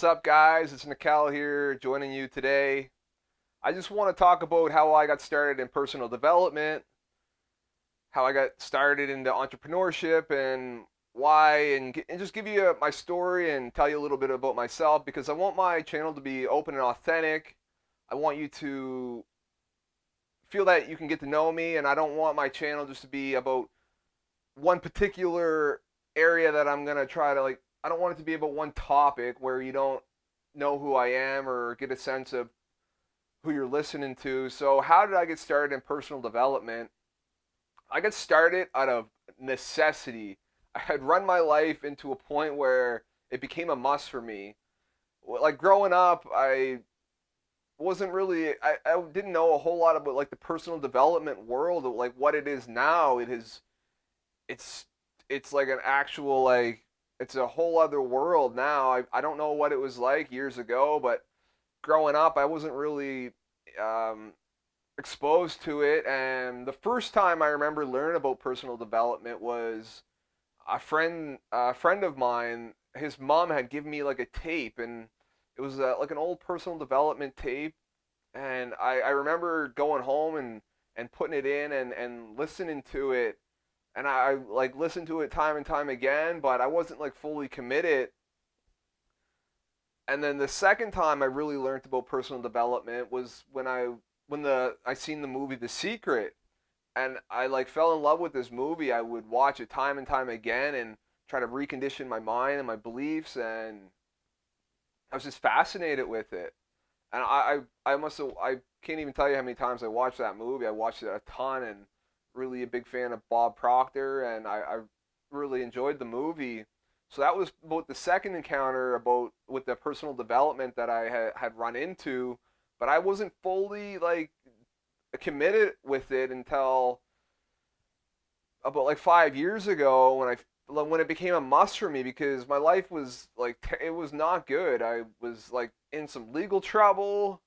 up, guys? It's Nikhil here joining you today. I just want to talk about how I got started in personal development, how I got started into entrepreneurship, and why, and just give you my story and tell you a little bit about myself because I want my channel to be open and authentic. I want you to feel that you can get to know me, and I don't want my channel just to be about one particular area that I'm going to try to like. I don't want it to be about one topic where you don't know who I am or get a sense of who you're listening to. So, how did I get started in personal development? I got started out of necessity. I had run my life into a point where it became a must for me. Like growing up, I didn't know a whole lot about like the personal development world, like what it is now. It's it's like an actual like it's a whole other world now. I don't know what it was like years ago, but growing up, I wasn't really um, exposed to it. And the first time I remember learning about personal development was a friend of mine. His mom had given me like a tape, and it was like an old personal development tape. And I remember going home and putting it in and listening to it, and I like listened to it time and time again, but I wasn't like fully committed. And then the second time I really learned about personal development was when I seen the movie The Secret, and I like fell in love with this movie. I would watch it time and time again and try to recondition my mind and my beliefs, and I was just fascinated with it. And I can't even tell you how many times I watched that movie. I watched it a ton, and really a big fan of Bob Proctor, and I really enjoyed the movie. So that was about the second encounter about with the personal development that I had run into, but I wasn't fully like committed with it until about like 5 years ago when it became a must for me because my life was like it was not good. I was like in some legal trouble.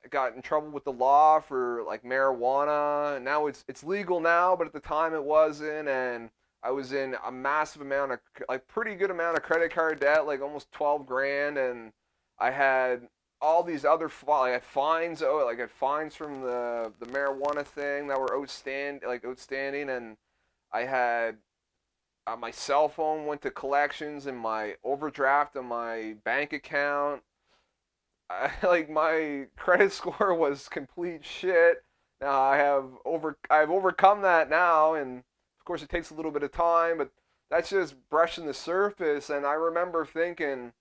I got in trouble with the law for like marijuana. Now it's legal now, but at the time it wasn't, and I was in a massive amount of like pretty good amount of credit card debt, like almost 12 grand, and I had all these other I had fines. Oh, like I had fines from the marijuana thing that were outstanding, and I had my cell phone went to collections and my overdraft on my bank account. Like my credit score was complete shit. Now I've overcome that now, and of course it takes a little bit of time, but that's just brushing the surface. And I remember thinking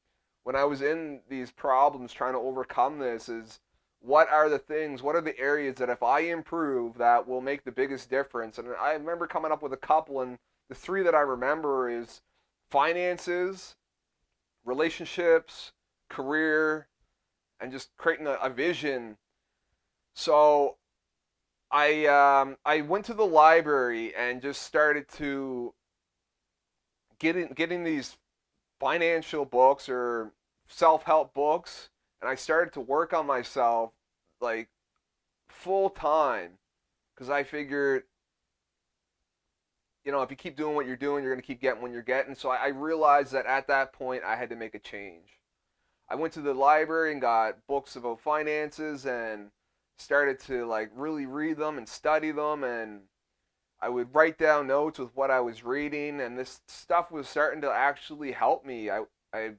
when I was in these problems trying to overcome this is what are the areas that if I improve that will make the biggest difference? And I remember coming up with a couple, and the three that I remember is finances, relationships, career, and just creating a vision. So I went to the library and just started to getting these financial books or self help books, and I started to work on myself like full time because I figured if you keep doing what you're doing, you're gonna keep getting what you're getting. So I realized that at that point I had to make a change. I went to the library and got books about finances and started to like really read them and study them, and I would write down notes with what I was reading, and this stuff was starting to actually help me. I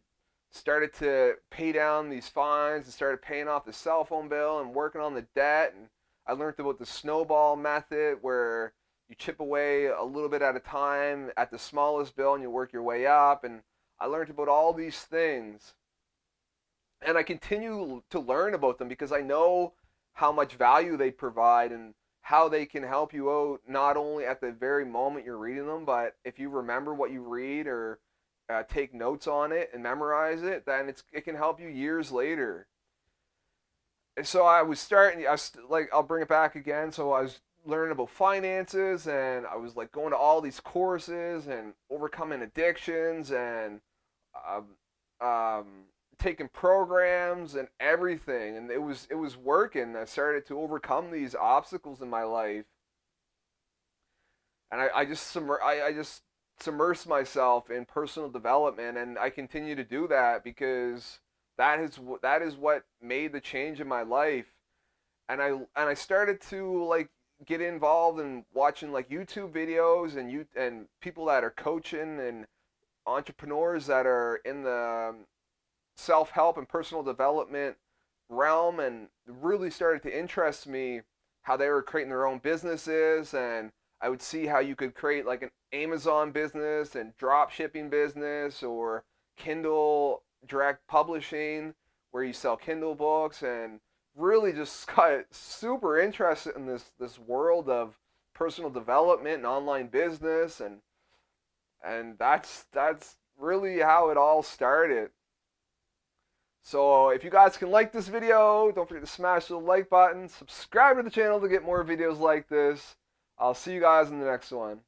started to pay down these fines and started paying off the cell phone bill and working on the debt, and I learned about the snowball method where you chip away a little bit at a time at the smallest bill and you work your way up, and I learned about all these things, and I continue to learn about them because I know how much value they provide and how they can help you out not only at the very moment you're reading them, but if you remember what you read or take notes on it and memorize it, then it can help you years later. And so I was starting. Like I'll bring it back again. So I was learning about finances, and I was like going to all these courses and overcoming addictions and um, um, taking programs and everything, and it was working. I started to overcome these obstacles in my life, and I just submerged myself in personal development, and I continue to do that because that is what made the change in my life. And I started to like get involved in watching like YouTube videos and people that are coaching and entrepreneurs that are in the self-help and personal development realm, and really started to interest me how they were creating their own businesses. And I would see how you could create like an Amazon business and drop shipping business, or Kindle direct publishing where you sell Kindle books, and really just got super interested in this world of personal development and online business. And that's really how it all started. So if you guys can like this video, don't forget to smash the like button, subscribe to the channel to get more videos like this. I'll see you guys in the next one.